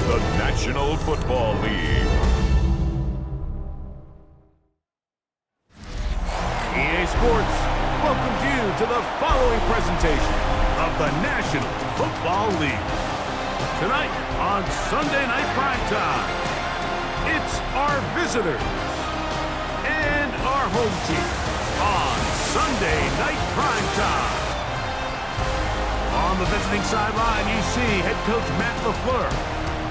the National Football League. EA Sports welcomes you to the following presentation of the National Football League. Tonight on Sunday Night Primetime, it's our visitors and our home team on Sunday Night Primetime. On the visiting sideline, you see head coach Matt LaFleur.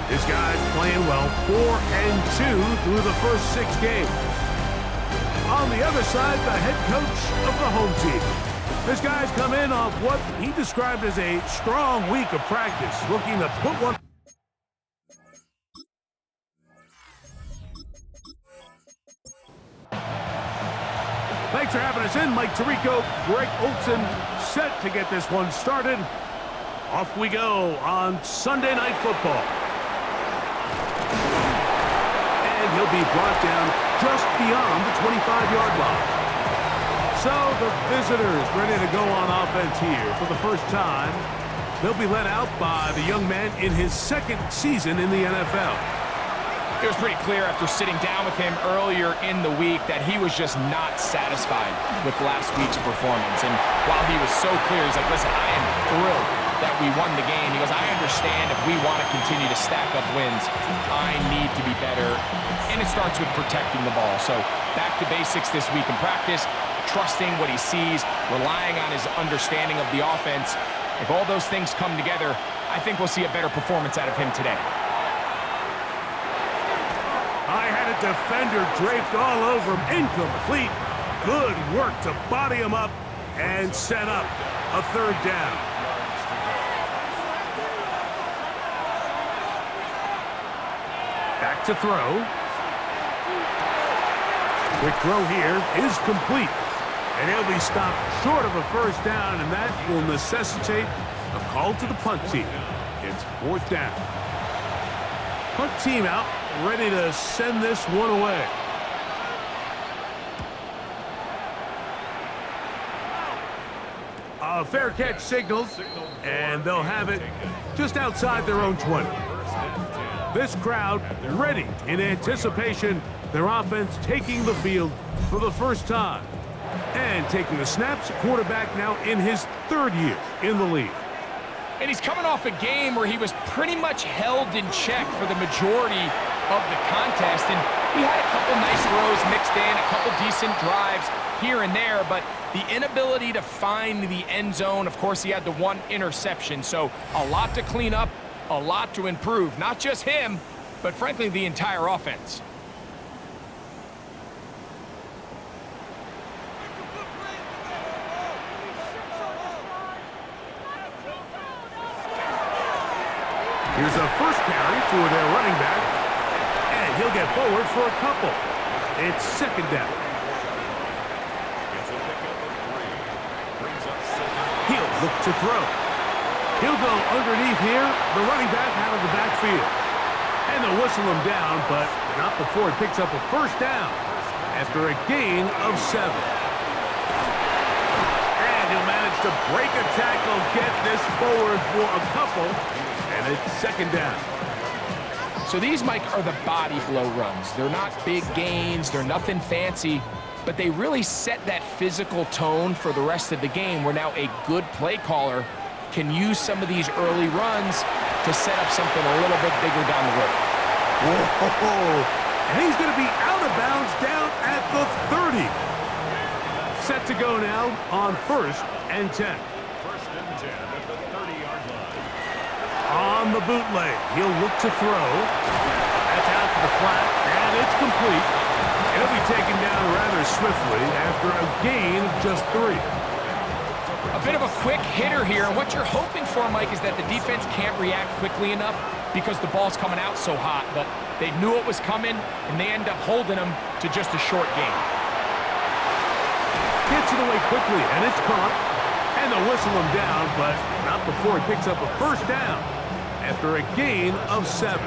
This guy's playing well, 4-2 through the first 6 games. On the other side, the head coach of the home team. This guy's come in off what he described as a strong week of practice, looking to put one. Thanks for having us in, Mike Tirico, Greg Olson, set to get this one started. Off we go on Sunday Night Football. And he'll be brought down just beyond the 25-yard line. So the visitors ready to go on offense here for the first time. They'll be led out by the young man in his second season in the NFL. It was pretty clear after sitting down with him earlier in the week that he was just not satisfied with last week's performance. And while he was so clear, he's like, listen, I am thrilled that we won the game. He goes, I understand if we want to continue to stack up wins, I need to be better. And it starts with protecting the ball. So back to basics this week in practice, trusting what he sees, relying on his understanding of the offense. If all those things come together, I think we'll see a better performance out of him today. I had a defender draped all over him. Incomplete. Good work to body him up and set up a third down. Back to throw. Quick throw here is complete. And he'll be stopped short of a first down, and that will necessitate a call to the punt team. It's fourth down. Punt team out, ready to send this one away. A fair catch signaled, and they'll have it just outside their own 20. This crowd ready in anticipation, their offense taking the field for the first time. And taking the snaps, quarterback now in his third year in the league. And he's coming off a game where he was pretty much held in check for the majority of the contest. And he had a couple nice throws mixed in, a couple decent drives here and there, but the inability to find the end zone, of course, he had the one interception. So a lot to clean up, a lot to improve. Not just him, but frankly, the entire offense. Here's a first carry for their running back, and he'll get forward for a couple. It's second down. He'll look to throw. He'll go underneath here, the running back out of the backfield. And they'll whistle him down, but not before he picks up a first down after a gain of 7. And he'll manage to break a tackle, get this forward for a couple. And it's second down. So these, Mike, are the body blow runs. They're not big gains. They're nothing fancy. But they really set that physical tone for the rest of the game where now a good play caller can use some of these early runs to set up something a little bit bigger down the road. Whoa! And he's going to be out of bounds down at the 30. Set to go now on 1st and 10. On the bootleg, he'll look to throw. That's out to the flat, and it's complete. He'll be taken down rather swiftly after a gain of just 3. A bit of a quick hitter here, and what you're hoping for, Mike, is that the defense can't react quickly enough because the ball's coming out so hot, but they knew it was coming, and they end up holding them to just a short gain. Gets it away quickly, and it's caught. And they'll whistle him down, but not before he picks up a first down after a gain of 7.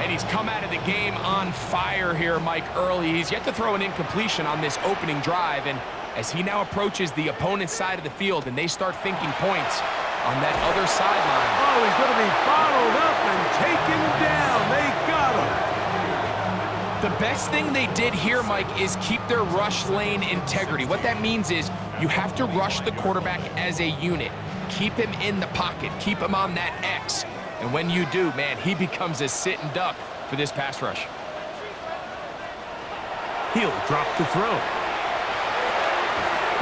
And he's come out of the game on fire here, Mike, early. He's yet to throw an incompletion on this opening drive, and as he now approaches the opponent's side of the field and they start thinking points on that other sideline. Oh, he's going to be bottled up and taken biggest thing they did here, Mike, is keep their rush lane integrity. What that means is you have to rush the quarterback as a unit. Keep him in the pocket. Keep him on that X. And when you do, man, he becomes a sitting duck for this pass rush. He'll drop to throw.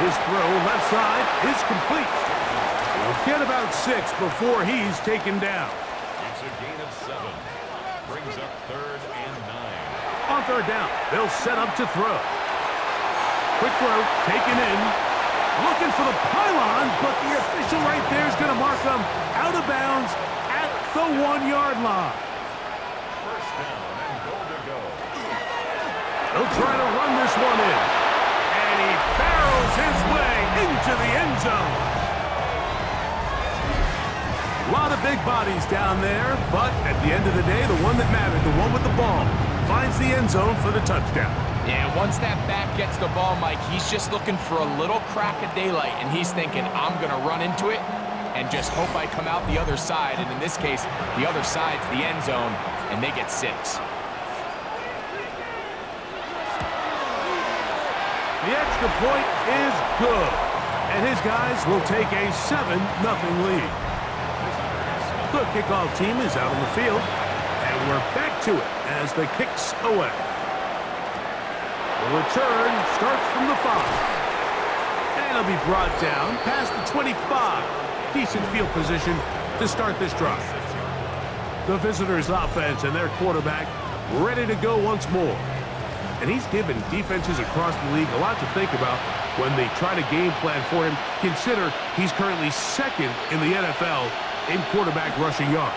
His throw left side is complete. He'll get about 6 before he's taken down. It's a gain of 7. Brings up 3rd and 9. On 3rd down, they'll set up to throw. Quick throw, taken in. Looking for the pylon, but the official right there is going to mark them out of bounds at the 1-yard line. First down and goal to go. They'll try to run this one in. And he barrels his way into the end zone. A lot of big bodies down there, but at the end of the day, the one that mattered, the one with the ball, finds the end zone for the touchdown. Yeah, once that back gets the ball, Mike, he's just looking for a little crack of daylight, and he's thinking, I'm going to run into it and just hope I come out the other side. And in this case, the other side's the end zone, and they get 6. The extra point is good, and his guys will take a 7-0 lead. The kickoff team is out on the field, and we're back to it as the kick's away. The return starts from the 5. And it'll be brought down past the 25. Decent field position to start this drive. The visitors' offense and their quarterback ready to go once more. And he's given defenses across the league a lot to think about when they try to game plan for him. Consider he's currently 2nd in the NFL in quarterback rushing yards.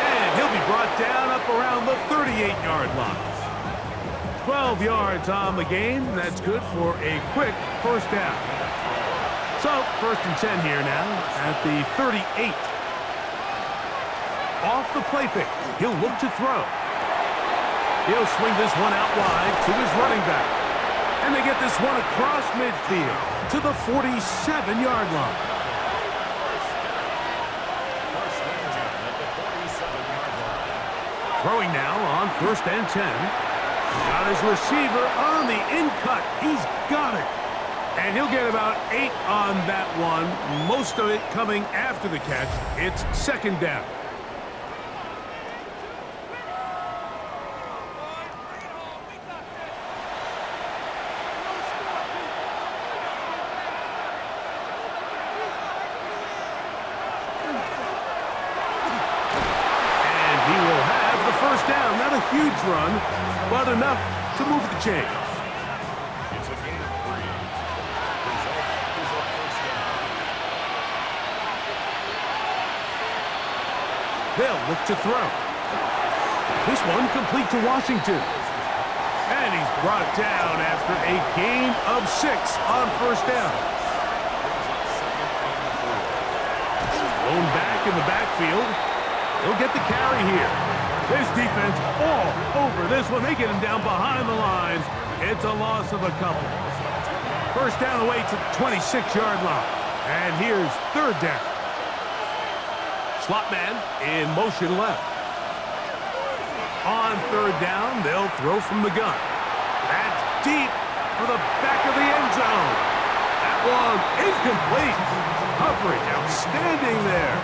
And he'll be brought down up around the 38-yard line. 12 yards on the game. That's good for a quick first down. So, 1st and 10 here now at the 38. Off the play fake. He'll look to throw. He'll swing this one out wide to his running back. And they get this one across midfield to the 47-yard line. Throwing now on 1st and 10. Got his receiver on the in-cut. He's got it. And he'll get about 8 on that one. Most of it coming after the catch. It's 2nd down. Huge run, but enough to move the chains. It's a gain of 3. Result is a first down. They'll look to throw. This one complete to Washington. And he's brought down after a gain of 6 on 1st down. Thrown back in the backfield. He'll get the carry here. This defense all over this one. They get him down behind the lines. It's a loss of a couple. First down away to the 26-yard line. And here's 3rd down. Slot man in motion left. On 3rd down, they'll throw from the gun. That's deep for the back of the end zone. That one is complete. Coverage outstanding there.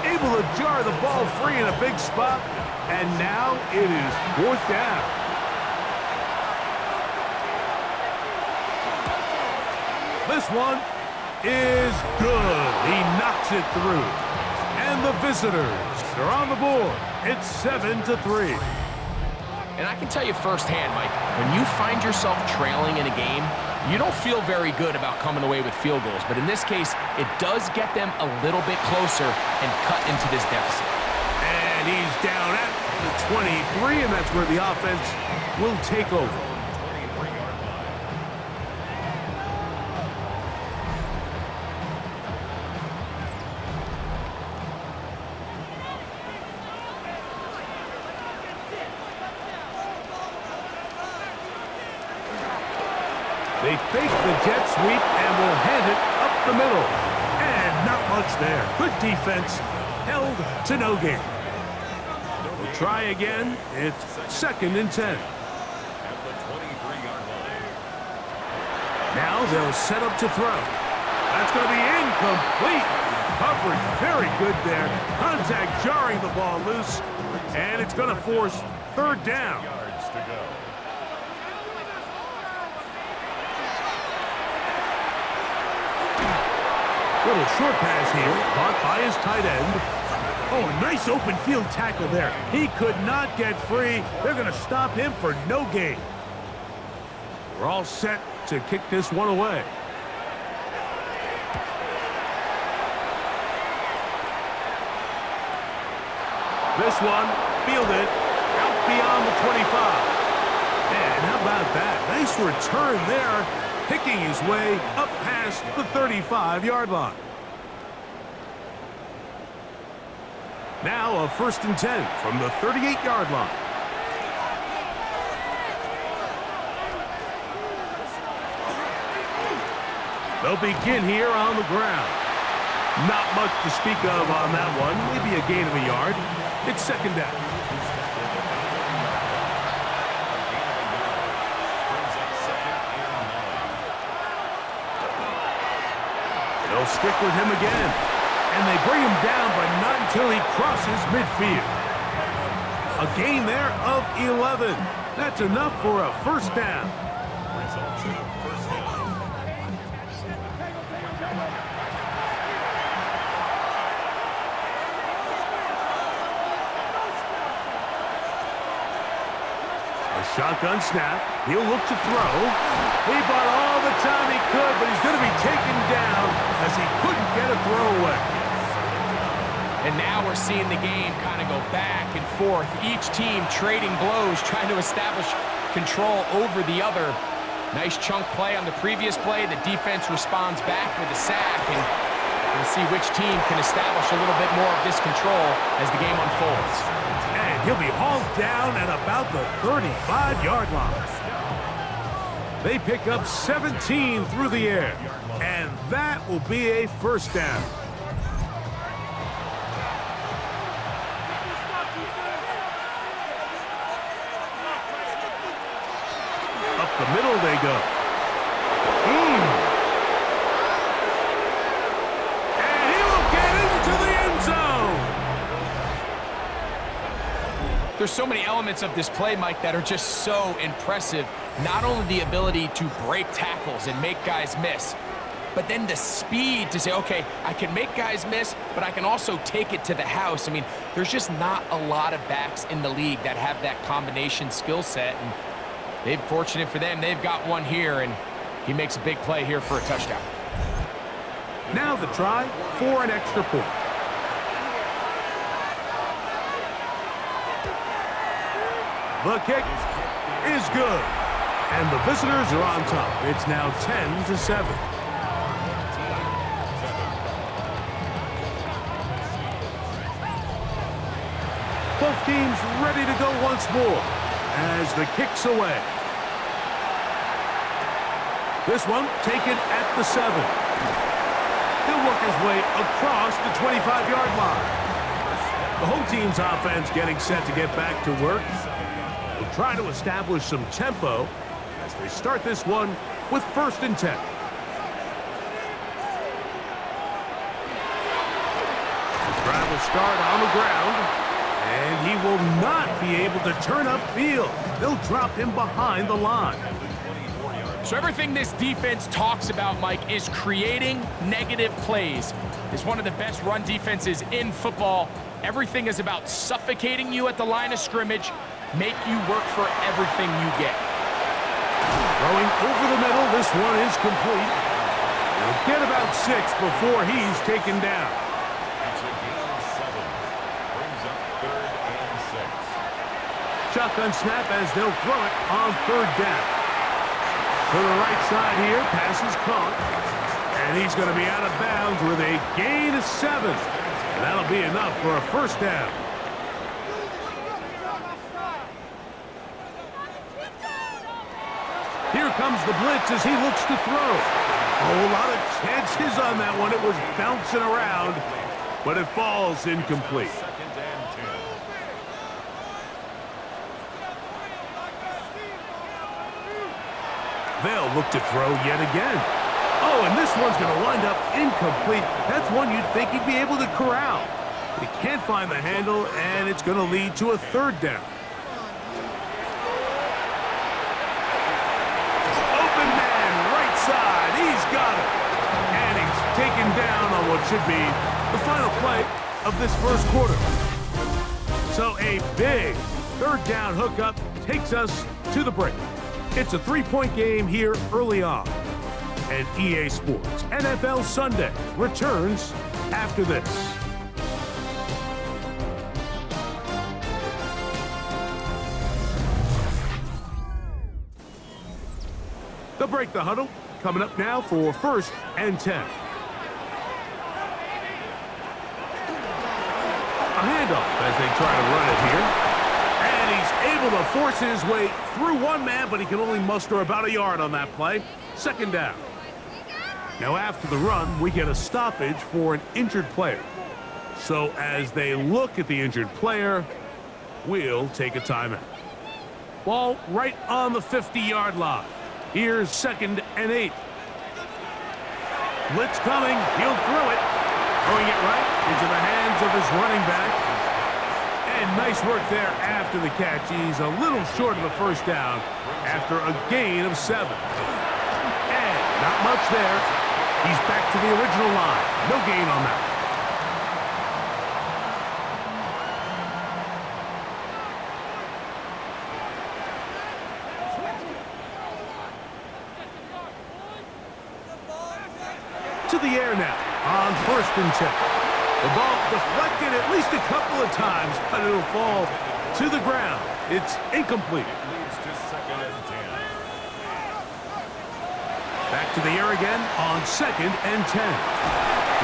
Able to jar the ball free in a big spot. And now it is 4th down. This one is good. He knocks it through. And the visitors are on the board. It's 7-3. And I can tell you firsthand, Mike, when you find yourself trailing in a game, you don't feel very good about coming away with field goals. But in this case, it does get them a little bit closer and cut into this deficit. And he's down at the 23, and that's where the offense will take over. They fake the jet sweep and will hand it up the middle. And not much there. Good defense. Held to no gain. They'll try again. It's 2nd and 10. At the 23-yard line. Now they'll set up to throw. That's going to be incomplete. Coverage very good there. Contact jarring the ball loose. And it's going to force 3rd down. Yards to go. Little short pass here, caught by his tight end. Oh, a nice open field tackle there. He could not get free. They're going to stop him for no gain. We're all set to kick this one away. This one, fielded, out beyond the 25. And how about that? Nice return there, picking his way up past the 35-yard line. Now a 1st and 10 from the 38-yard line. They'll begin here on the ground. Not much to speak of on that one. Maybe a gain of a yard. It's 2nd down. They'll stick with him again. And they bring him down, but not until he crosses midfield. A gain there of 11. That's enough for a 1st down. Result 2, 1st down. A shotgun snap. He'll look to throw. He bought all the time he could, but he's going to be taken down as he couldn't get a throw away. And now we're seeing the game kind of go back and forth. Each team trading blows, trying to establish control over the other. Nice chunk play on the previous play. The defense responds back with a sack, and we'll see which team can establish a little bit more of this control as the game unfolds. And he'll be hauled down at about the 35-yard line. They pick up 17 through the air, and that will be a 1st down. Up the middle they go. And he will get into the end zone. There's so many elements of this play, Mike, that are just so impressive. Not only the ability to break tackles and make guys miss, but then the speed to say, okay, I can make guys miss, but I can also take it to the house. I mean, there's just not a lot of backs in the league that have that combination skill set. And fortunate for them, they've got one here, and he makes a big play here for a touchdown. Now the try for an extra point. The kick is good. And the visitors are on top. It's now 10-7. Both teams ready to go once more as the kick's away. This one taken at the 7. He'll work his way across the 25-yard line. The home team's offense getting set to get back to work. They'll try to establish some tempo as they start this one with 1st and 10. The drive will start on the ground, and he will not be able to turn upfield. They'll drop him behind the line. So everything this defense talks about, Mike, is creating negative plays. It's one of the best run defenses in football. Everything is about suffocating you at the line of scrimmage, make you work for everything you get. Throwing over the middle, this one is complete. He'll get about 6 before he's taken down. It's a gain of 7. Brings up 3rd and 6. Shotgun snap as they'll throw it on 3rd down. To the right side here, pass is caught. And he's going to be out of bounds with a gain of 7. And that'll be enough for a 1st down. Here comes the blitz as he looks to throw. A whole lot of chances on that one. It was bouncing around, but it falls incomplete. 2nd and 10. They'll look to throw yet again. Oh, and this one's going to wind up incomplete. That's one you'd think he'd be able to corral. He can't find the handle, and it's going to lead to a third down. Open man, right side. He's got it. And he's taken down on what should be the final play of this first quarter. So a big third down hookup takes us to the break. It's a 3-point game here early on. And EA Sports NFL Sunday returns after this. They'll break the huddle. Coming up now for 1st and 10. A handoff as they try to run it here. And he's able to force his way through one man, but he can only muster about a yard on that play. 2nd down. Now after the run, we get a stoppage for an injured player. So as they look at the injured player, we'll take a timeout. Ball right on the 50-yard line. Here's 2nd and 8. Blitz coming. He'll throw it. Throwing it right into the hands of his running back. And nice work there after the catch. He's a little short of the 1st down after a gain of 7. And not much there. He's back to the original line. No gain on that. To the air now on 1st and 10. The ball deflected at least a couple of times, but it'll fall to the ground. It's incomplete. Leads to 2nd and 10. Back to the air again on 2nd and 10.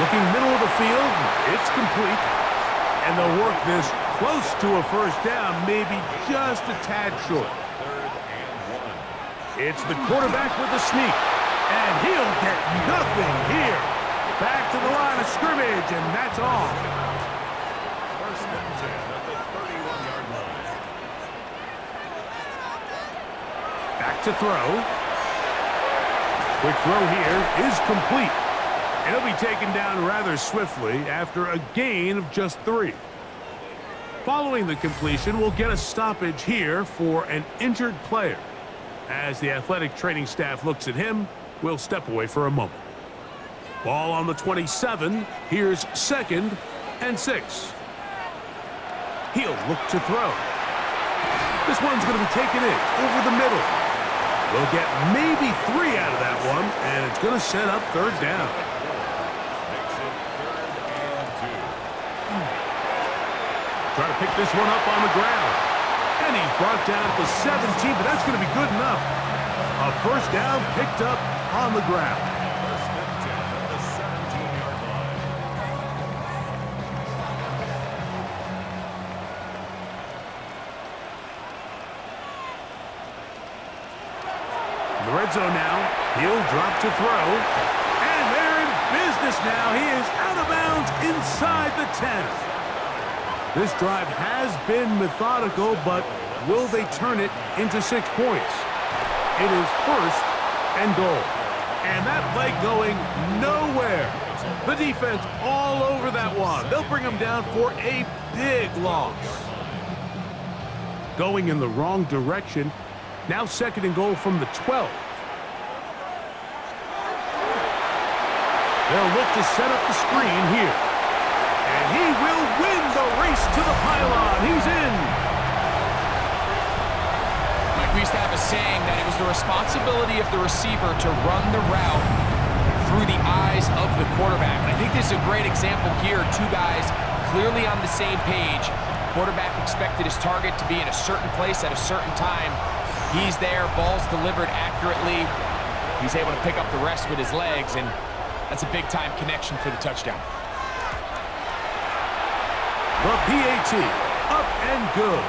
Looking middle of the field, it's complete. And they'll work this close to a 1st down, maybe just a tad short. 3rd and 1. It's the quarterback with the sneak. And he'll get nothing here. Back to the line of scrimmage, and that's all. 1st and 10 at the 31-yard line. Back to throw. Quick throw here is complete. And he'll be taken down rather swiftly after a gain of just 3. Following the completion, we'll get a stoppage here for an injured player. As the athletic training staff looks at him, we'll step away for a moment. Ball on the 27. Here's 2nd and 6. He'll look to throw. This one's going to be taken in over the middle. We'll get maybe 3 out of that one, and it's going to set up 3rd down. Makes it 3rd and 2. Try to pick this one up on the ground. And he's brought down at the 17, but that's going to be good enough. A 1st down picked up on the ground. 1st and 10 at the 17-yard line. In the red zone now, he'll drop to throw. And they're in business now. He is out of bounds inside the 10. This drive has been methodical, but will they turn it into 6 points? It is 1st and goal. And that play going nowhere. The defense all over that one. They'll bring him down for a big loss. Going in the wrong direction. Now 2nd and goal from the 12. They'll look to set up the screen here. And he will win the race to the pylon. He's in. Like we used to have a saying that it was the responsibility of the receiver to run the route through the eyes of the quarterback. And I think this is a great example here. 2 guys clearly on the same page. Quarterback expected his target to be in a certain place at a certain time. He's there, ball's delivered accurately. He's able to pick up the rest with his legs, and that's a big-time connection for the touchdown. The PAT, up and good.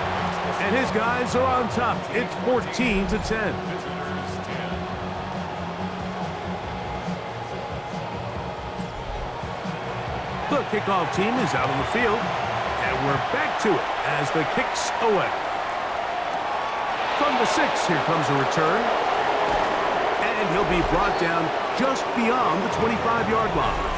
And his guys are on top. It's 14-10. Visitors 10. The kickoff team is out on the field. And we're back to it as the kick's away. From the 6, here comes a return. and he'll be brought down just beyond the 25-yard line.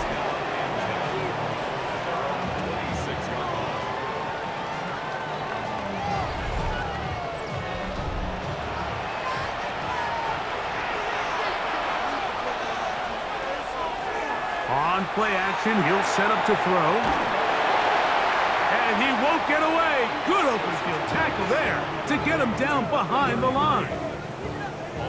On play action, he'll set up to throw. And he won't get away. Good open field tackle there to get him down behind the line.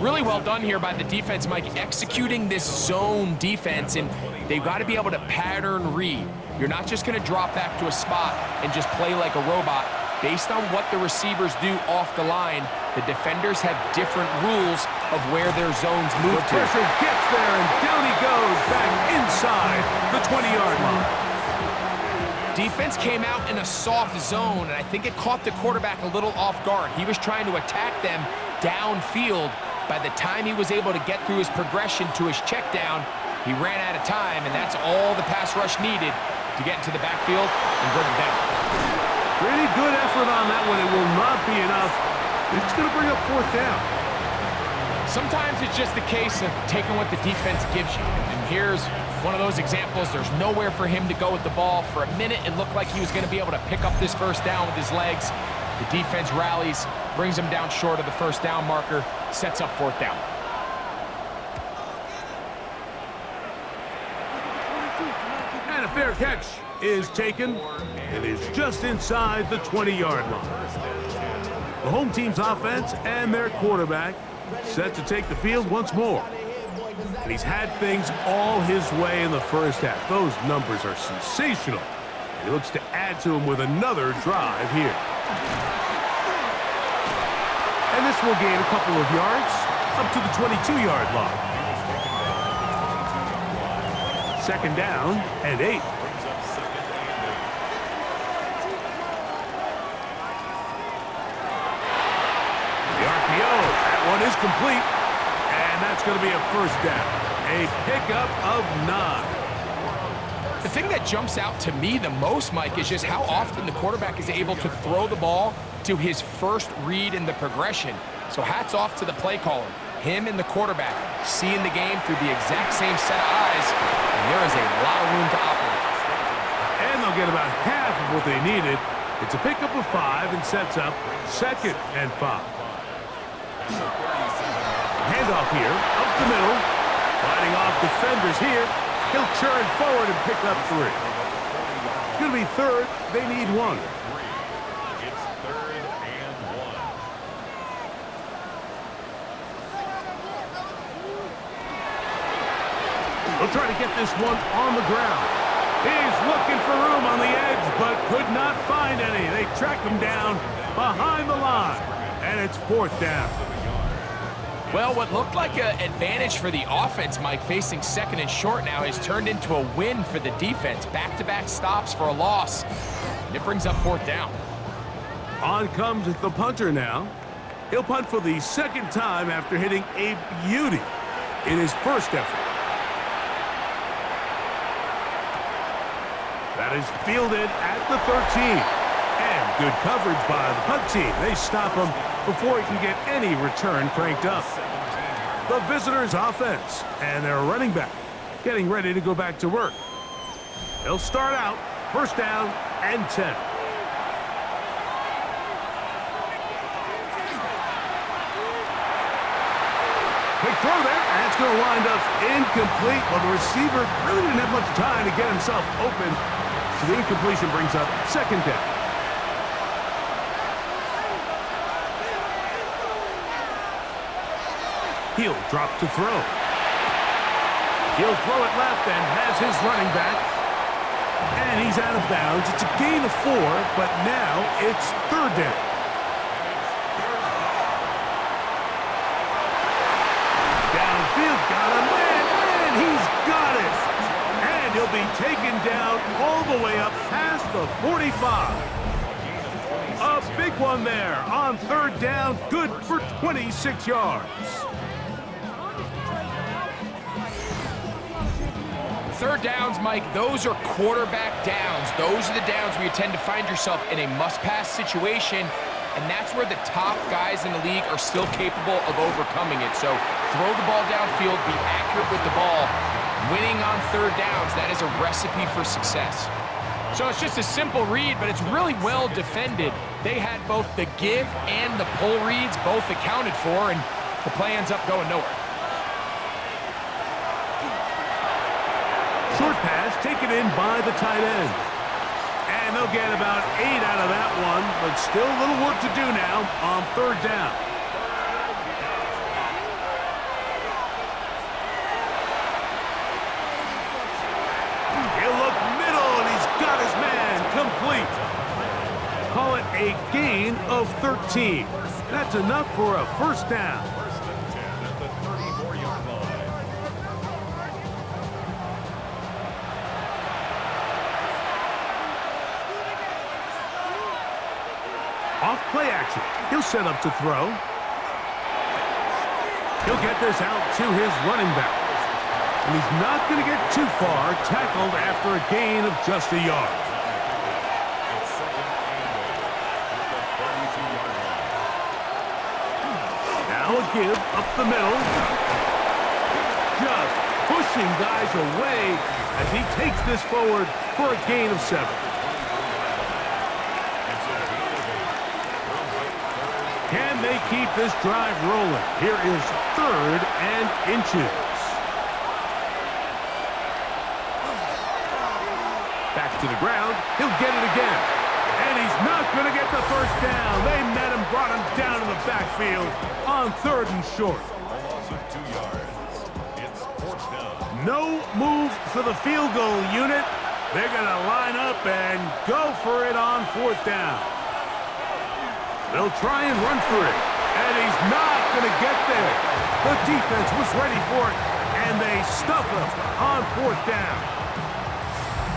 Really well done here by the defense, Mike, executing this zone defense, and they've got to be able to pattern read. You're not just going to drop back to a spot and just play like a robot. Based on what the receivers do off the line, the defenders have different rules of where their zones move The to. pressure gets there, and down he goes back inside the 20-yard line. Defense came out in a soft zone, and I think it caught the quarterback a little off guard. He was trying to attack them downfield. By the time he was able to get through his progression to his check down, he ran out of time, and that's all the pass rush needed to get into the backfield and bring him down. Pretty good effort on that one. It will not be enough. It's going to bring up fourth down. Sometimes it's just a case of taking what the defense gives you. And here's one of those examples. There's nowhere for him to go with the ball. For a minute, it looked like he was going to be able to pick up this first down with his legs. The defense rallies, brings him down short of the first down marker, sets up fourth down. And a fair catch is taken. It is just inside the 20-yard line. The home team's offense and their quarterback set to take the field once more. And he's had things all his way in the first half. Those numbers are sensational. And he looks to add to them with another drive here. And this will gain a couple of yards up to the 22-yard line. Second down and 8. The RPO, that one is complete. And that's going to be a first down. A pickup of 9. The thing that jumps out to me the most, Mike, is just how often the quarterback is able to throw the ball to his first read in the progression. So hats off to the play caller. Him and the quarterback seeing the game through the exact same set of eyes, and there is a lot of room to operate. And they'll get about half of what they needed. It's a pickup of 5 and sets up second and 5. Handoff here, up the middle. Fighting off defenders here. He'll churn forward and pick up 3. It's going to be third. They need 1. It's 3rd and 1. They'll try to get this one on the ground. He's looking for room on the edge, but could not find any. They track him down behind the line, and it's fourth down. Well, what looked like an advantage for the offense, Mike, facing second and short now, has turned into a win for the defense. Back-to-back stops for a loss. And it brings up fourth down. On comes the punter now. He'll punt for the second time after hitting a beauty in his first effort. That is fielded at the 13. And good coverage by the punt team. They stop him before he can get any return cranked up. The visitors' offense and their running back getting ready to go back to work. They'll start out first down and 10. Quick throw there, and it's going to wind up incomplete. Well, the receiver really didn't have much time to get himself open, so the incompletion brings up second down. He'll drop to throw. He'll throw it left and has his running back. And he's out of bounds. It's a gain of 4, but now it's third down. Downfield, got a man, and he's got it. And he'll be taken down all the way up past the 45. A big one there on third down, good for 26 yards. Third downs, Mike, those are quarterback downs. Those are the downs where you tend to find yourself in a must-pass situation. and that's where the top guys in the league are still capable of overcoming it. So throw the ball downfield, be accurate with the ball. Winning on third downs, that is a recipe for success. So it's just a simple read, but it's really well defended. They had both the give and the pull reads both accounted for, and the play ends up going nowhere. Short pass taken in by the tight end. And they'll get about 8 out of that one, but still a little work to do now on third down. He'll look middle, and he's got his man complete. Call it a gain of 13. That's enough for a first down. First and 10 at the 34-yard line. Off play action. He'll set up to throw. He'll get this out to his running back. And he's not going to get too far, tackled after a gain of just a yard. It's second and 8 at the 32-yard line. Now a give up the middle. Just pushing guys away as he takes this forward for a gain of 7. Can they keep this drive rolling? Here is third and inches. Back to the ground. He'll get it again. And he's not going to get the first down. They met him, brought him down to the backfield on third and short. A loss of 2 yards. It's fourth down. No move for the field goal unit. They're going to line up and go for it on fourth down. They'll try and run for it, and he's not going to get there. The defense was ready for it, and they stuff him on fourth down.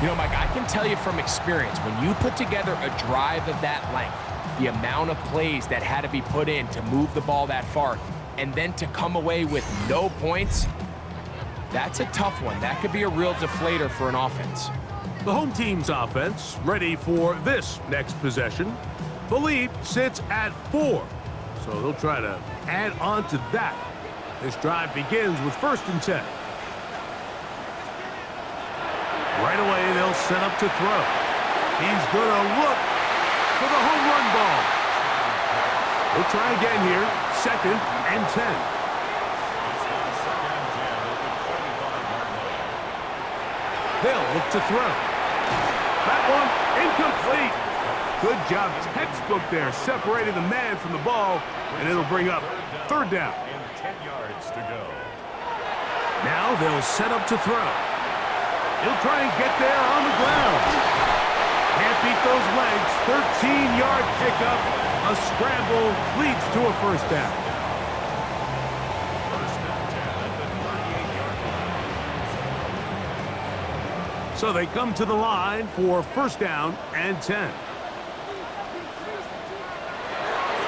You know, Mike, I can tell you from experience, when you put together a drive of that length, the amount of plays that had to be put in to move the ball that far, and then to come away with no points, that's a tough one. That could be a real deflator for an offense. The home team's offense ready for this next possession. The lead sits at 4, so they'll try to add on to that. This drive begins with first and 10. Right away, they'll set up to throw. He's going to look for the home run ball. They'll try again here, second and 10. It's now second and 10 at the 25-yard line. They'll look to throw. That one incomplete. Good job, textbook there, separating the man from the ball, and it'll bring up third down. And 10 yards to go. Now they'll set up to throw. He'll try and get there on the ground. Can't beat those legs. 13-yard pickup. A scramble leads to a first down. First and 10 at the 38-yard line. So they come to the line for first down and 10.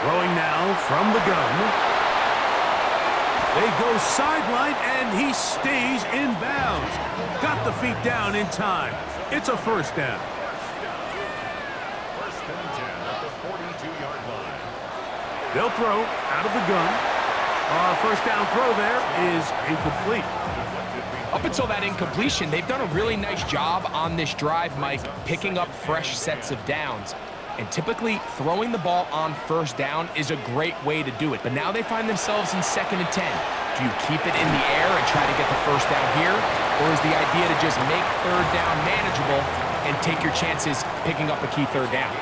Throwing now from the gun. They go sideline, and he stays in bounds. Got the feet down in time. It's a first down. First and 10 at the 42-yard line. They'll throw out of the gun. First down throw there is incomplete. Up until that incompletion, they've done a really nice job on this drive, Mike, picking up fresh sets of downs. And typically, throwing the ball on first down is a great way to do it. But now they find themselves in second and 10. Do you keep it in the air and try to get the first down here? Or is the idea to just make third down manageable and take your chances picking up a key third down?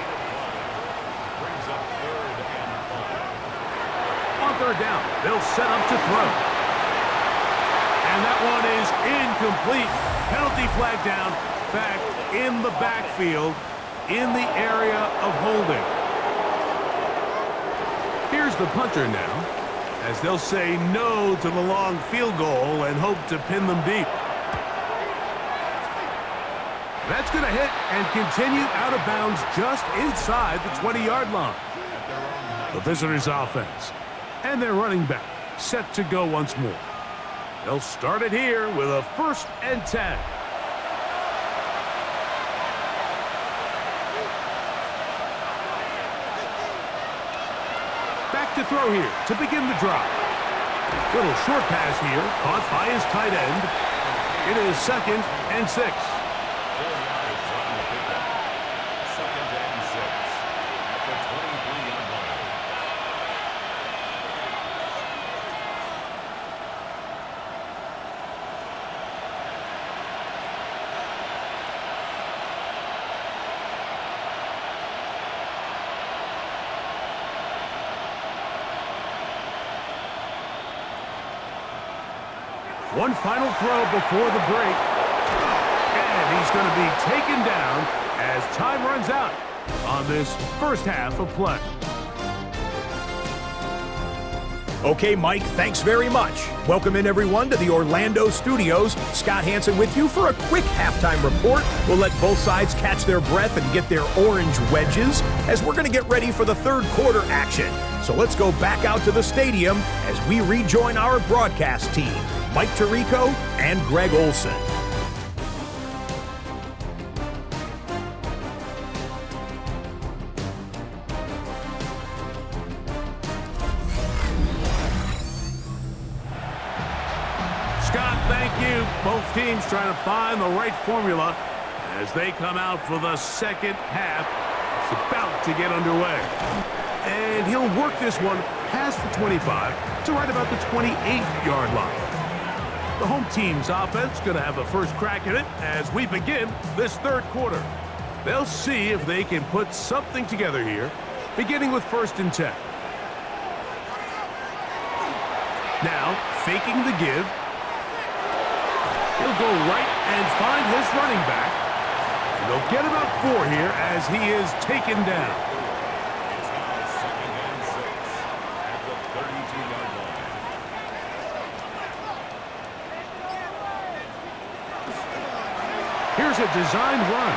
Brings up third and 5. On third down, they'll set up to throw. And that one is incomplete. Penalty flag down, back in the backfield, in the area of holding. Here's the punter now, as they'll say no to the long field goal and hope to pin them deep. That's going to hit and continue out of bounds just inside the 20-yard line. The visitors' offense and their running back set to go once more. They'll start it here with a first and 10. to throw here to begin the drive. Little short pass here, caught by his tight end. It is 2nd and 6. 4 yards on the pickup. 2nd and 6 at the 23-yard line. One final throw before the break. And he's going to be taken down as time runs out on this first half of play. Okay, Mike, thanks very much. Welcome in, everyone, to the Orlando studios. Scott Hansen with you for a quick halftime report. We'll let both sides catch their breath and get their orange wedges as we're going to get ready for the third quarter action. So let's go back out to the stadium as we rejoin our broadcast team, Mike Tirico and Greg Olson. Scott, thank you. Both teams trying to find the right formula as they come out for the second half. It's about to get underway. And he'll work this one past the 25 to right about the 28-yard line. The home team's offense going to have the first crack at it as we begin this third quarter. They'll see if they can put something together here, beginning with 1st and 10. Now, faking the give. He'll go right and find his running back. And they'll get about 4 here as he is taken down. It's now 2nd and 6 at the 32-yard line. Here's a designed run.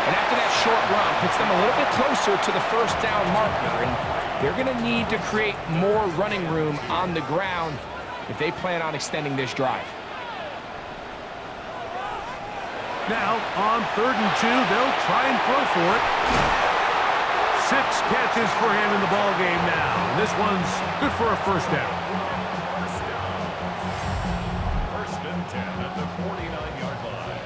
And after that short run, puts them a little bit closer to the first down marker. And they're going to need to create more running room on the ground if they plan on extending this drive. Now, on 3rd and 2, they'll try and throw for it. 6 catches for him in the ball game now. And this one's good for a first down. 1st and 10 at the 49-yard line.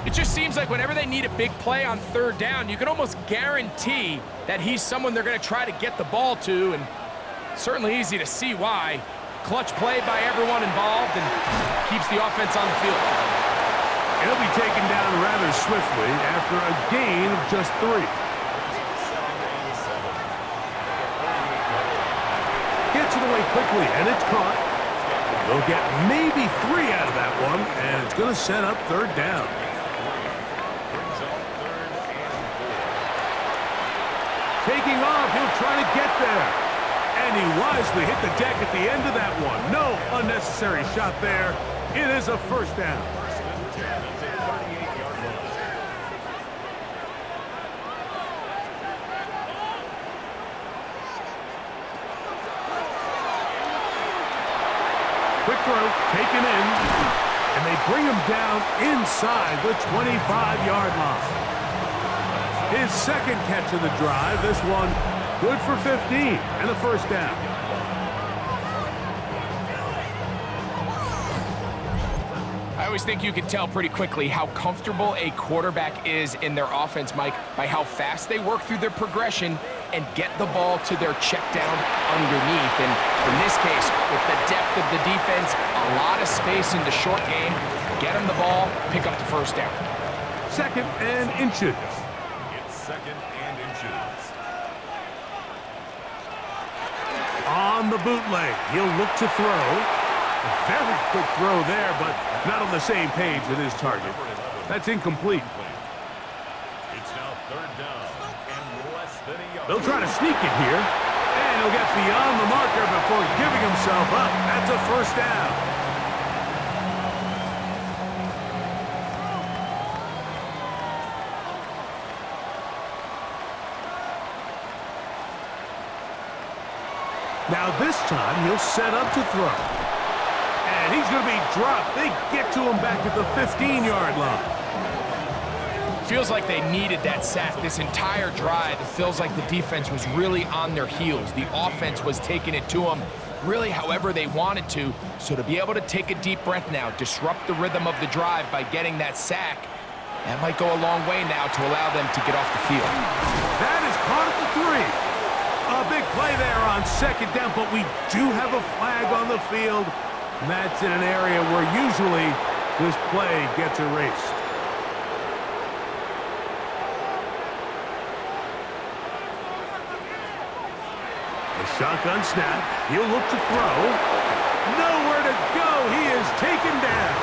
It just seems like whenever they need a big play on 3rd down, you can almost guarantee that he's someone they're going to try to get the ball to, and certainly easy to see why. Clutch play by everyone involved and keeps the offense on the field. He'll be taken down rather swiftly after a gain of just 3. 2nd and 7. Gets it away quickly, and it's caught. They'll get maybe 3 out of that one, and it's going to set up 3rd down. Brings up 3rd and 4. Taking off, he'll try to get there. And he wisely hit the deck at the end of that one. No unnecessary shot there. It is a first down. 1st and 10 at the 38-yard line. Quick throw, taken in. And they bring him down inside the 25-yard line. His 2nd catch of the drive. This one good for 15 and a first down. I always think you can tell pretty quickly how comfortable a quarterback is in their offense, Mike, by how fast they work through their progression and get the ball to their check down underneath. And in this case, with the depth of the defense, a lot of space in the short game, get them the ball, pick up the first down. 2nd and inches. It's 2nd and inches. On the bootleg, he'll look to throw. A very quick throw there, but not on the same page with his target. That's incomplete. It's now 3rd down and less than a yard. They'll try to sneak it here, and he'll get beyond the marker before giving himself up. That's a first down. Now this time, he'll set up to throw. And he's going to be dropped. They get to him back at the 15-yard line. feels like they needed that sack this entire drive. It feels like the defense was really on their heels. The offense was taking it to them really however they wanted to. So to be able to take a deep breath now, disrupt the rhythm of the drive by getting that sack, that might go a long way now to allow them to get off the field. That is caught at the 3. A big play there on second down, but we do have a flag on the field. And that's in an area where usually this play gets erased. A shotgun snap. He'll look to throw. Nowhere to go. He is taken down.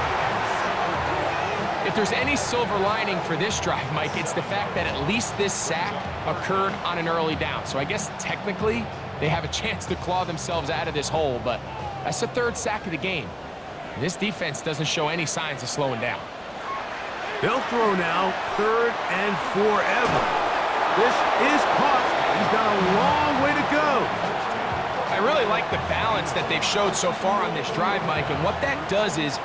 If there's any silver lining for this drive, Mike, it's the fact that at least this sack occurred on an early down. So I guess technically they have a chance to claw themselves out of this hole, but that's the 3rd sack of the game. And this defense doesn't show any signs of slowing down. They'll throw now 3rd and forever. This is caught. He's got a long way to go. I really like the balance that they've showed so far on this drive, Mike, and what that does is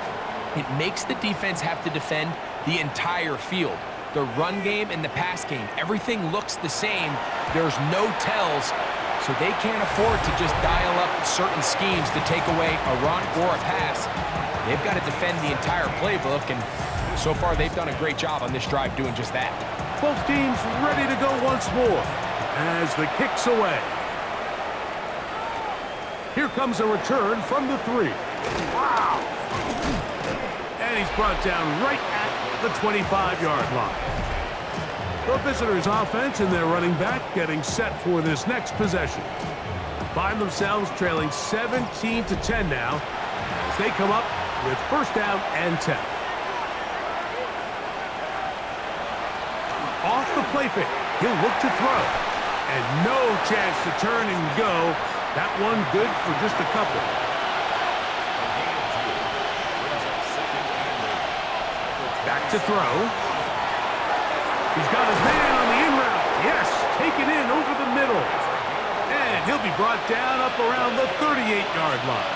it makes the defense have to defend the entire field. The run game and the pass game, everything looks the same. There's no tells, so they can't afford to just dial up certain schemes to take away a run or a pass. They've got to defend the entire playbook, and so far they've done a great job on this drive doing just that. Both teams ready to go once more as the kick's away. Here comes a return from the 3. Wow! And he's brought down right at the 25-yard line. The visitors' offense and their running back getting set for this next possession. They find themselves trailing 17-10 now as they come up with 1st down and 10. Off the play fake, he'll look to throw. And no chance to turn and go. That one good for just a couple. Back to throw. He's got his man on the in route. Yes, taken in over the middle. And he'll be brought down up around the 38-yard line.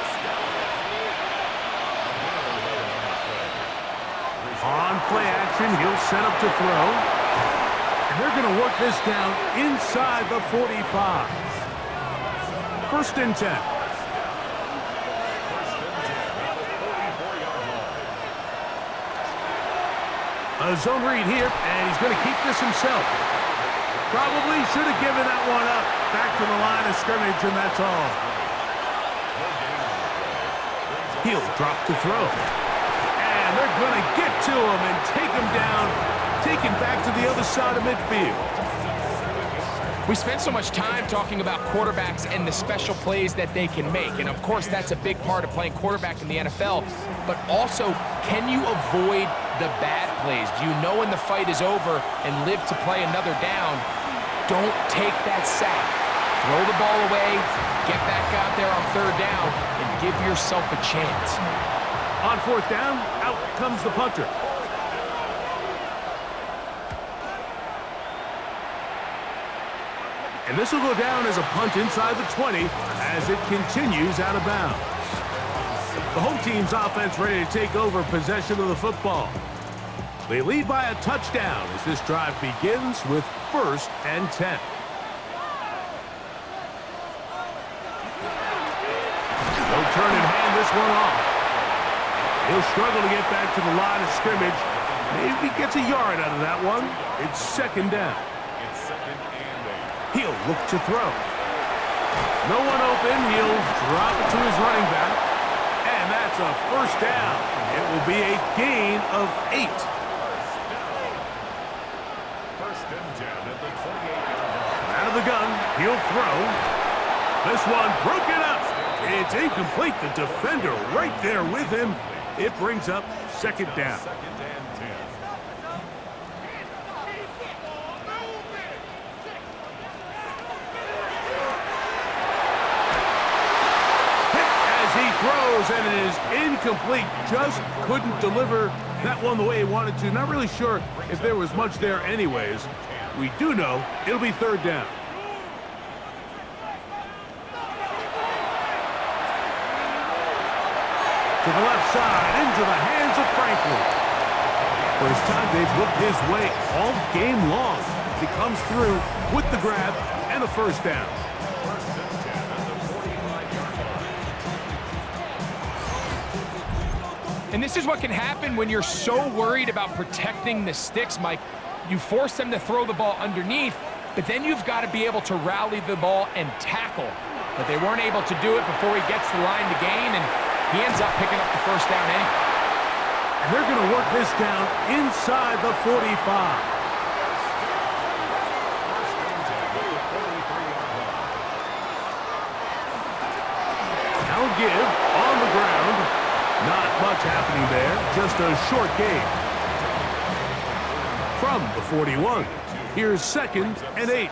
On play action, he'll set up to throw. And they're going to work this down inside the 45. 1st and 10. A zone read here, and he's going to keep this himself. Probably should have given that one up. Back to the line of scrimmage, and that's all. He'll drop to throw. And they're going to get to him and take him down, taken back to the other side of midfield. We spent so much time talking about quarterbacks and the special plays that they can make. And of course, that's a big part of playing quarterback in the NFL. But also, can you avoid the bad plays? Do you know when the fight is over and live to play another down? Don't take that sack. Throw the ball away, get back out there on 3rd down, and give yourself a chance. On 4th down, out comes the punter. And this will go down as a punt inside the 20 as it continues out of bounds. The home team's offense ready to take over possession of the football. They lead by a touchdown as this drive begins with 1st and 10. They'll turn and hand this one off. He'll struggle to get back to the line of scrimmage. Maybe gets a yard out of that one. It's 2nd down. He'll look to throw. No one open. He'll drop it to his running back. And that's a 1st down. It will be a gain of 8. 1st and 10 at the 28-yard line. Out of the gun. He'll throw. This one broken up. It's incomplete. The defender right there with him. It brings up 2nd down. 2nd and 10. Throws, and it is incomplete. Just couldn't deliver that one the way he wanted to. Not really sure if there was much there anyways. We do know it'll be 3rd down. To the left side, into the hands of Franklin. First time they've looked his way all game long. He comes through with the grab and a first down. First and 10 at the 45-yard line. And this is what can happen when you're so worried about protecting the sticks, Mike. You force them to throw the ball underneath, but then you've got to be able to rally the ball and tackle. But they weren't able to do it before he gets the line to gain, and he ends up picking up the first down anyway. And they're going to work this down inside the 45. Now give on the ground. Not much happening there, just a short gain. From the 41, here's 2nd and 8.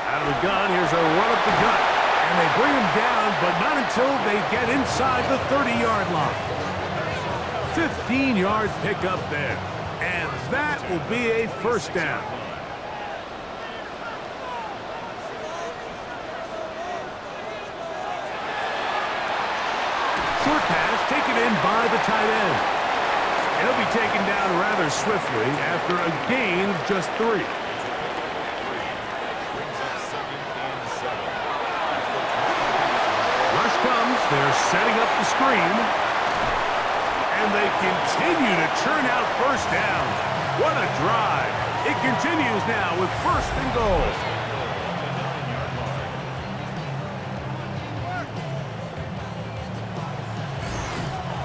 Out of the gun, here's a run up the gut. And they bring him down, but not until they get inside the 30-yard line. 15-yard pickup there. And that will be a first down. Short pass taken in by the tight end. He'll be taken down rather swiftly after a gain of just 3. Rush comes. They're setting up the screen. And they continue to churn out first downs. What a drive. It continues now with 1st and goal.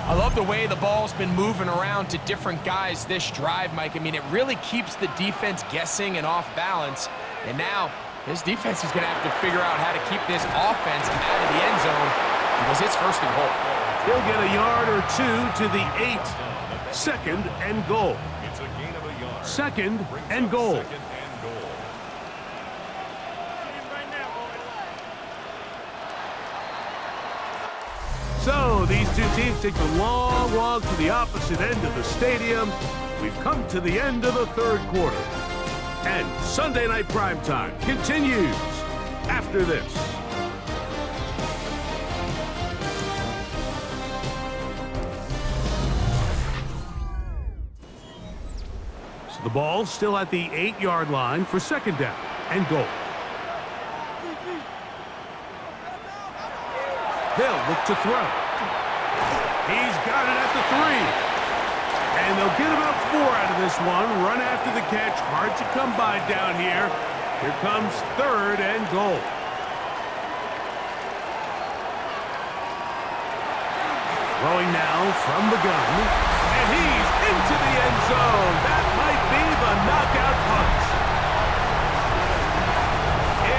I love the way the ball's been moving around to different guys this drive, Mike. I mean, it really keeps the defense guessing and off balance. And now, this defense is going to have to figure out how to keep this offense out of the end zone because it's 1st and goal. He'll get a yard or 2 to the 8. 2nd and goal. It's a gain of a yard. 2nd and goal. 2nd and goal. So these two teams take the long walk to the opposite end of the stadium. We've come to the end of the 3rd quarter. And Sunday Night Primetime continues after this. So the ball's still at the 8-yard line for 2nd down and goal. They'll look to throw. He's got it at the 3. And they'll get about 4 out of this one. Run after the catch. Hard to come by down here. Here comes 3rd and goal. Throwing now from the gun. And he's into the end zone. That might be the knockout punch.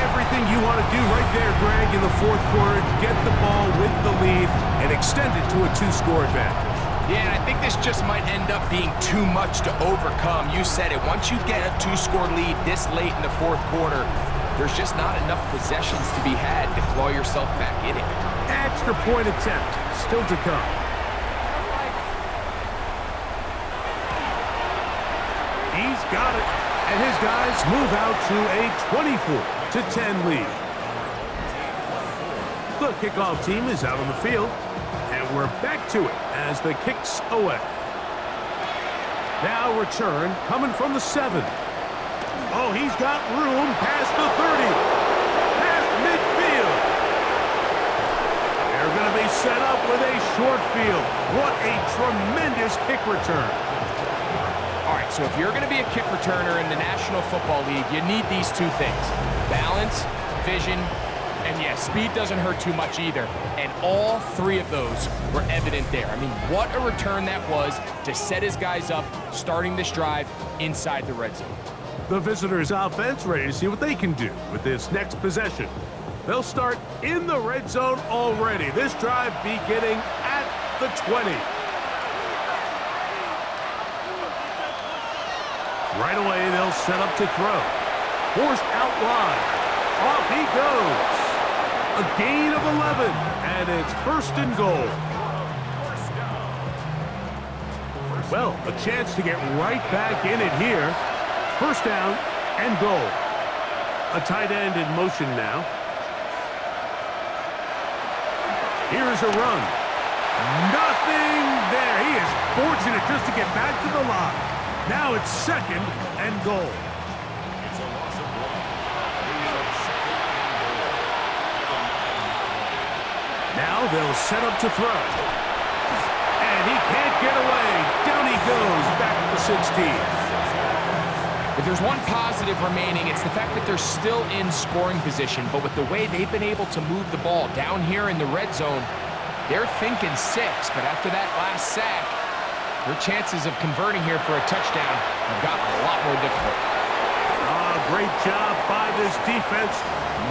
Everything you want to do right there, Greg, in the 4th quarter. Get the ball with the lead and extend it to a 2-score advantage. Yeah, and I think this just might end up being too much to overcome. You said it. Once you get a 2-score lead this late in the 4th quarter, there's just not enough possessions to be had to claw yourself back in it. Extra point attempt still to come. He's got it. And his guys move out to a 24-10 lead. The kickoff team is out on the field. And we're back to it as the kick's away. Now return coming from the 7. Oh, he's got room past the 30. Past midfield. They're going to be set up with a short field. What a tremendous kick return. All right, so if you're going to be a kick returner in the National Football League, you need these 2 things. Balance, vision, and yeah, speed doesn't hurt too much either. And all 3 of those were evident there. I mean, what a return that was to set his guys up, starting this drive inside the red zone. The visitors' offense ready to see what they can do with this next possession. They'll start in the red zone already. This drive beginning at the 20. Right away, they'll set up to throw. Forced out wide. Off he goes. A gain of 11, and it's 1st and goal. Well, a chance to get right back in it here. 1st down and goal. A tight end in motion now. Here's a run. just to get back to the line. Now it's 2nd and goal. It's a loss of 1. Brings up 2nd and goal. Now they'll set up to throw. And he can't get away. Down he goes, back at the 16. If there's one positive remaining, it's the fact that they're still in scoring position, but with the way they've been able to move the ball down here in the red zone, they're thinking 6, but after that last sack, their chances of converting here for a touchdown have gotten a lot more difficult. Great job by this defense.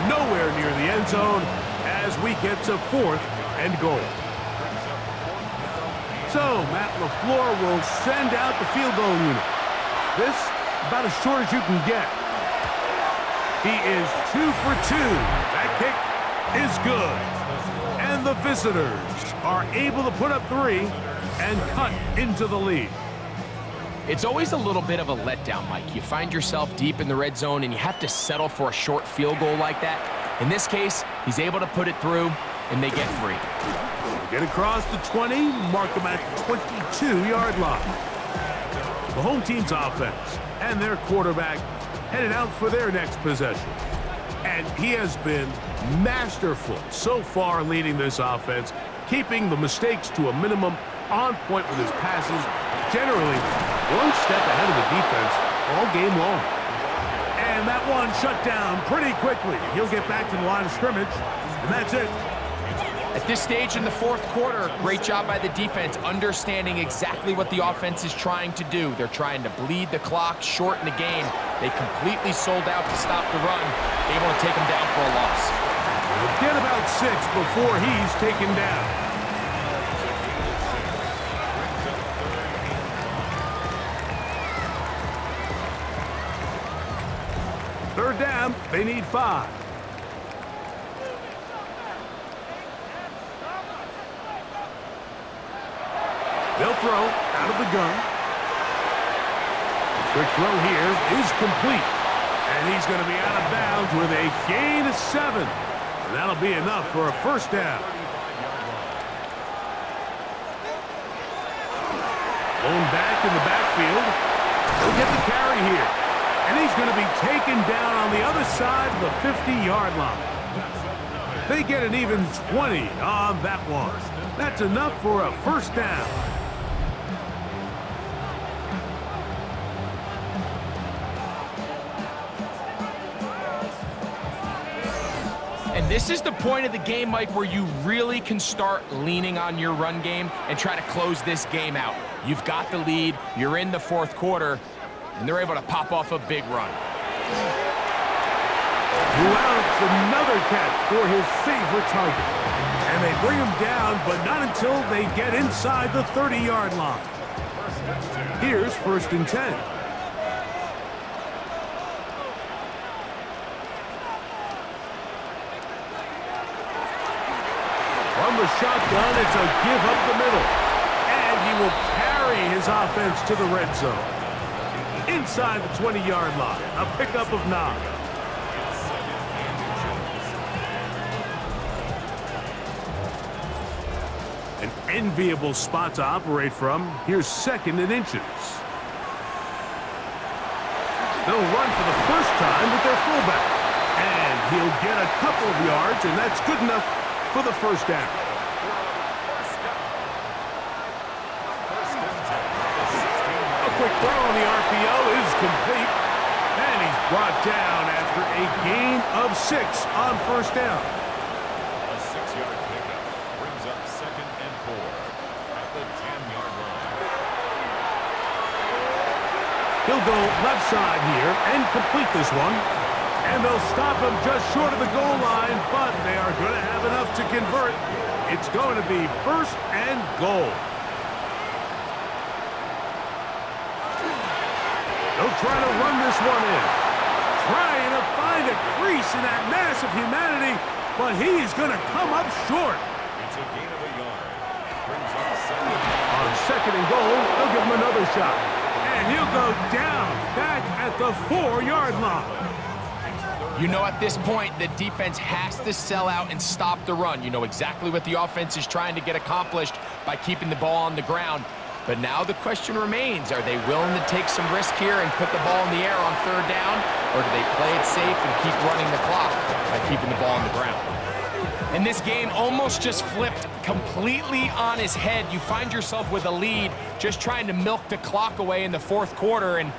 Nowhere near the end zone as we get to 4th and goal. So, Matt LaFleur will send out the field goal unit. This, about as short as you can get. He is 2 for 2. That kick is good. And the visitors are able to put up 3 and cut into the lead. It's always a little bit of a letdown, Mike. You find yourself deep in the red zone and you have to settle for a short field goal like that. In this case, he's able to put it through and they get 3. Get across the 20, mark them at the 22-yard line. The home team's offense and their quarterback headed out for their next possession. And he has been masterful so far leading this offense, keeping the mistakes to a minimum, on point with his passes, generally one step ahead of the defense all game long. And that one shut down pretty quickly. He'll get back to the line of scrimmage, and that's it. At this stage in the 4th quarter, great job by the defense understanding exactly what the offense is trying to do. They're trying to bleed the clock, shorten the game. They completely sold out to stop the run, able to take them down for a loss. We'll get about 6 before he's taken down. Third down, they need 5. They'll throw out of the gun. Quick throw here is complete. And he's going to be out of bounds with a gain of 7. And that'll be enough for a first down. Blown back in the backfield. He'll get the carry here. And he's going to be taken down on the other side of the 50-yard line. They get an even 20 on that one. That's enough for a first down. And this is the point of the game, Mike, where you really can start leaning on your run game and try to close this game out. You've got the lead, you're in the 4th quarter, and they're able to pop off a big run. Louds another catch for his favorite target. And they bring him down, but not until they get inside the 30-yard line. Here's 1st and 10. From the shotgun, it's a give up the middle. And he will carry his offense to the red zone. Inside the 20-yard line, a pickup of 9. An enviable spot to operate from. Here's 2nd and inches. They'll run for the first time with their fullback. And he'll get a couple of yards, and that's good enough for the first down. A quick throw on the RPO is complete. And he's brought down after a gain of 6 on first down. A 6-yard pickup brings up 2nd and 4 at the 10-yard line. He'll go left side here and complete this one. And they'll stop him just short of the goal line, but they are going to have enough to convert. It's going to be 1st and goal. They'll try to run this one in. Trying to find a crease in that mass of humanity, but he is going to come up short. It's a gain of a yard. Brings up 2nd. On 2nd and goal, they'll give him another shot. And he'll go down back at the 4-yard line. You know at this point, the defense has to sell out and stop the run. You know exactly what the offense is trying to get accomplished by keeping the ball on the ground. But now the question remains, are they willing to take some risk here and put the ball in the air on third down, or do they play it safe and keep running the clock by keeping the ball on the ground? And this game almost just flipped completely on his head. You find yourself with a lead, just trying to milk the clock away in the fourth quarter, and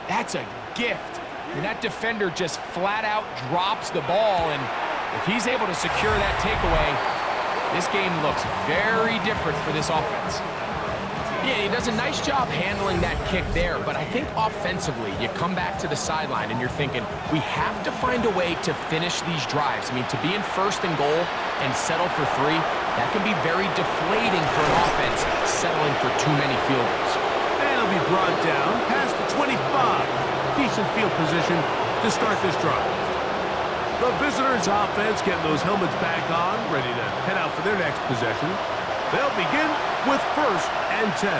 that's a gift. I mean, that defender just flat out drops the ball, and if he's able to secure that takeaway, this game looks very different for this offense. Yeah, he does a nice job handling that kick there, but I think offensively, you come back to the sideline and you're thinking, we have to find a way to finish these drives. I mean, to be in first and goal and settle for 3, that can be very deflating for an offense settling for too many field goals. And it'll be brought down past the 25. Decent field position to start this drive. The visitors' offense getting those helmets back on, ready to head out for their next possession. They'll begin with 1st and 10.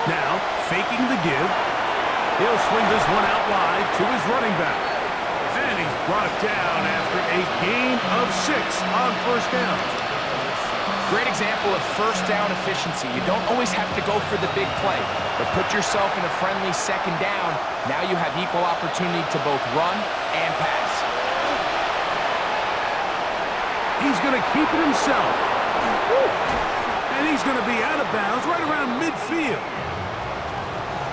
Now, faking the give. He'll swing this one out wide to his running back. And he's brought down after a gain of 6 on 1st down. Great example of first down efficiency. You don't always have to go for the big play, but put yourself in a friendly 2nd down. Now you have equal opportunity to both run and pass. He's going to keep it himself. And he's going to be out of bounds right around midfield.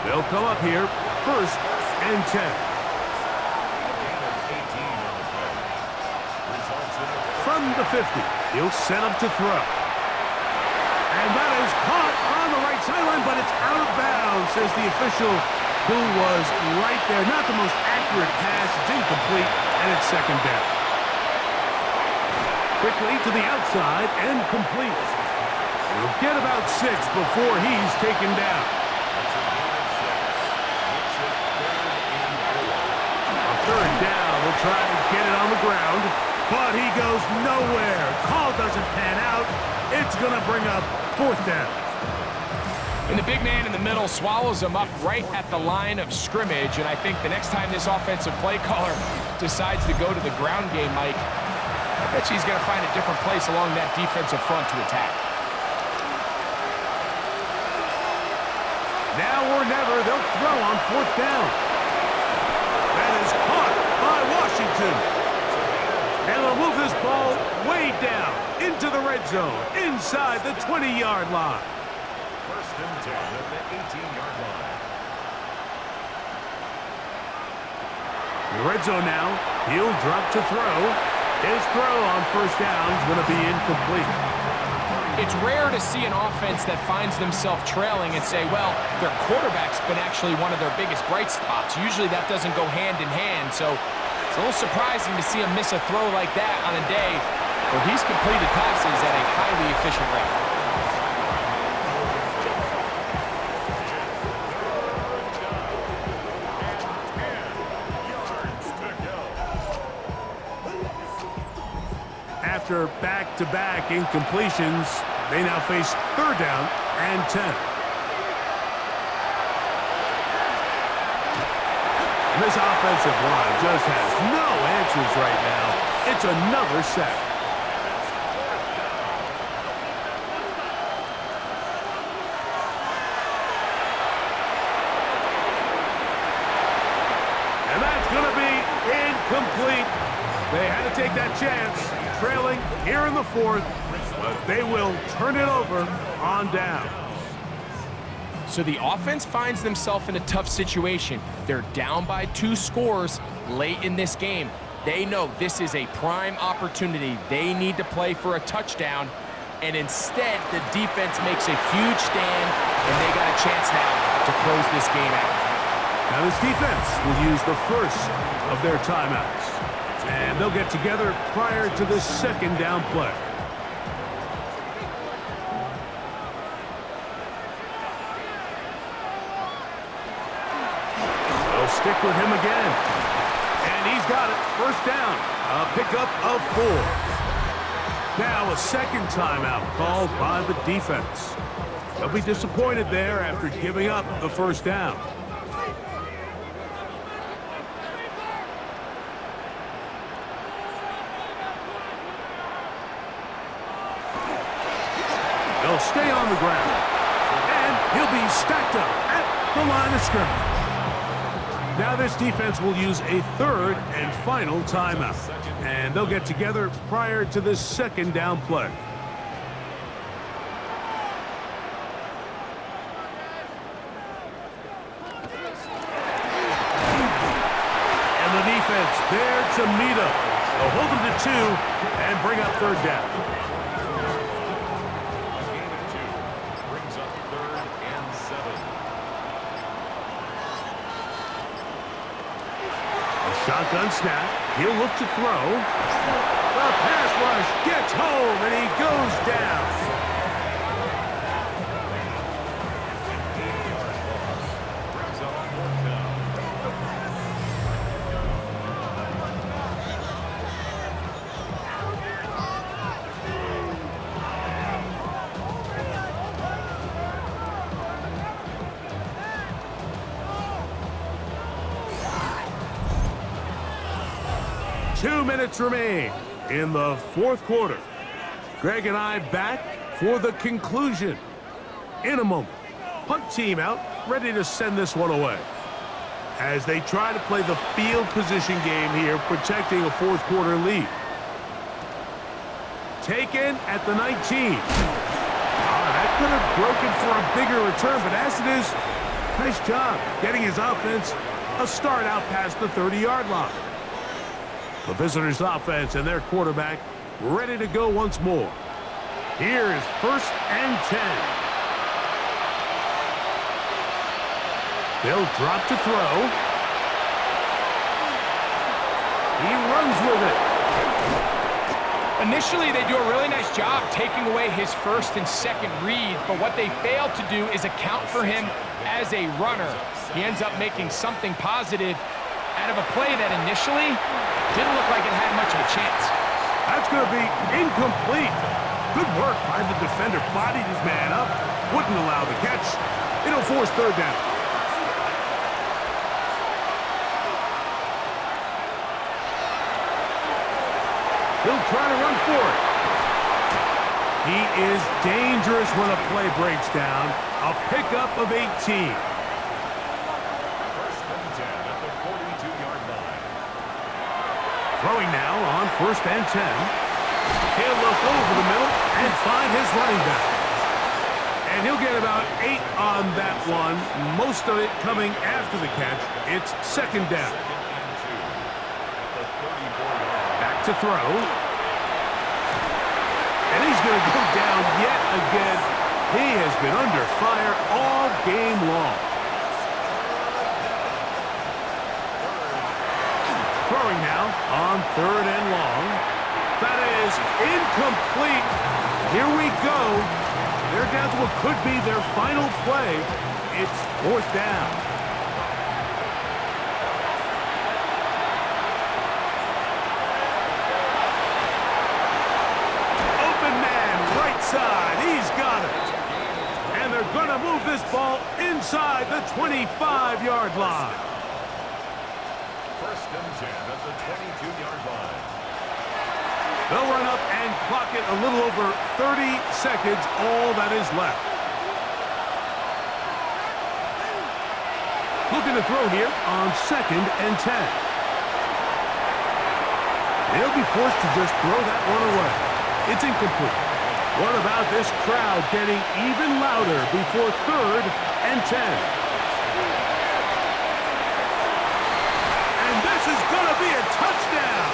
They'll come up here, 1st and 10. From the 50, he'll set up to throw. And that is caught on the right sideline, but it's out of bounds, says the official, who was right there. Not the most accurate pass. It's incomplete, and it's 2nd down. Quickly to the outside and complete. He'll get about 6 before he's taken down. On 3rd down, we'll try to get it on the ground, but he goes nowhere. Call doesn't pan out. It's going to bring up 4th down. And the big man in the middle swallows him up right at the line of scrimmage, and I think the next time this offensive play caller decides to go to the ground game, Mike, I bet you he's going to find a different place along that defensive front to attack. Now or never, they'll throw on 4th down. That is caught by Washington. And they'll move this ball way down into the red zone, inside the 20-yard line. 1st and 10 at the 18-yard line. In the red zone now, he'll drop to throw. His throw on 1st down is going to be incomplete. It's rare to see an offense that finds themselves trailing and say, well, their quarterback's been actually one of their biggest bright spots. Usually that doesn't go hand in hand, so it's a little surprising to see him miss a throw like that on a day where he's completed passes at a highly efficient rate. After back-to-back incompletions, they now face 3rd down and 10. And this offensive line just has no answers right now. It's another sack. And that's going to be incomplete. They had to take that chance, trailing here in the 4th, but they will turn it over on down. So the offense finds themselves in a tough situation. They're down by 2 scores late in this game. They know this is a prime opportunity. They need to play for a touchdown, and instead the defense makes a huge stand, and they got a chance now to close this game out. Now this defense will use the first of their timeouts, and they'll get together prior to the 2nd down play. Stick with him again. And he's got it. 1st down. A pickup of 4. Now a 2nd timeout called by the defense. They'll be disappointed there after giving up the 1st down. stay on the ground. And he'll be stacked up at the line of scrimmage. Now this defense will use a third and final timeout. And they'll get together prior to this second down play. And the defense there to meet up. They'll hold them to 2 and bring up third down. Shotgun snap. He'll look to throw. The pass rush gets home, and he goes down. Two minutes remain in the fourth quarter. Greg and I back for the conclusion. In a moment, punt team out, ready to send this one away. As they try to play the field position game here, protecting a fourth quarter lead. Taken at the 19. That could have broken for a bigger return, but as it is, nice job getting his offense a start out past the 30-yard line. The visitors' offense and their quarterback ready to go once more. Here is 1st and 10. They'll drop to throw. He runs with it. Initially, they do a really nice job taking away his first and second read, but what they fail to do is account for him as a runner. He ends up making something positive out of a play that initially didn't look like it had much of a chance. That's going to be incomplete. Good work by the defender. Bodied his man up. Wouldn't allow the catch. It'll force third down. He'll try to run for it. He is dangerous when a play breaks down. A pickup of 18. Throwing now on 1st and 10. He'll look over the middle and find his running back. And he'll get about 8 on that one, most of it coming after the catch. It's 2nd down. Back to throw. And he's going to go down yet again. He has been under fire all game long. Throwing now on 3rd and long. That is incomplete. Here we go. They're down to what could be their final play. It's 4th down. Open man, right side. He's got it. And they're going to move this ball inside the 25-yard line. 1st and 10 at the 22-yard line. They'll run up and clock it a little over 30 seconds, all that is left. Looking to throw here on 2nd and 10. They'll be forced to just throw that one away. It's incomplete. What about this crowd getting even louder before 3rd and 10? This is going to be a touchdown.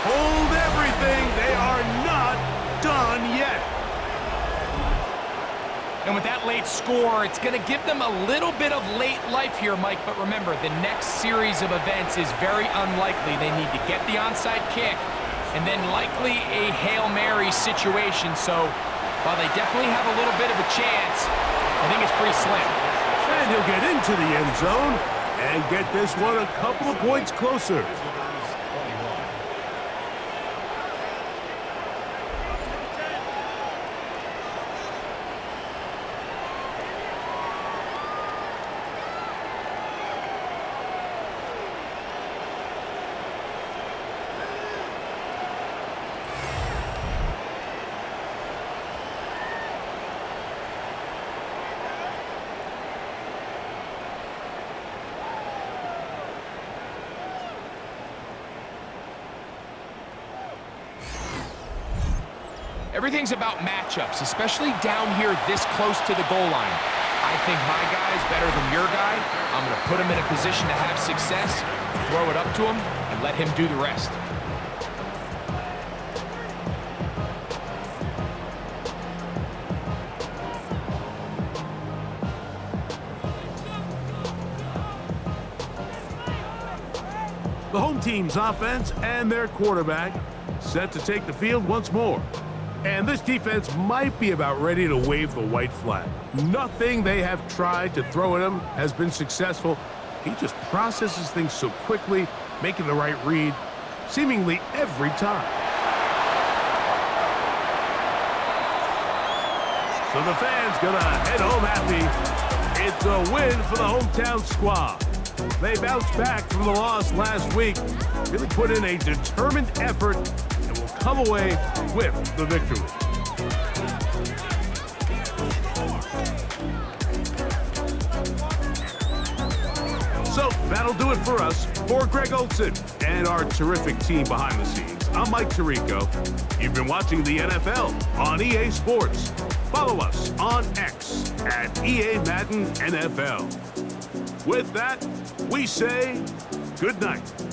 Hold everything. They are not done yet. And with that late score, it's going to give them a little bit of late life here, Mike. But remember, the next series of events is very unlikely. They need to get the onside kick and then likely a Hail Mary situation. So while they definitely have a little bit of a chance, I think it's pretty slim. And he'll get into the end zone and get this one a couple of points closer. Everything's about matchups, especially down here this close to the goal line. I think my guy is better than your guy. I'm going to put him in a position to have success, throw it up to him, and let him do the rest. The home team's offense and their quarterback set to take the field once more. And this defense might be about ready to wave the white flag. Nothing they have tried to throw at him has been successful. He just processes things so quickly, making the right read seemingly every time. So the fans gonna head home happy. It's a win for the hometown squad. They bounced back from the loss last week, really put in a determined effort, and will come away with the victory. So that'll do it for us. For Greg Olson and our terrific team behind the scenes, I'm Mike Tirico. You've been watching the NFL on EA Sports. Follow us on X at EA Madden NFL. With that, we say good night.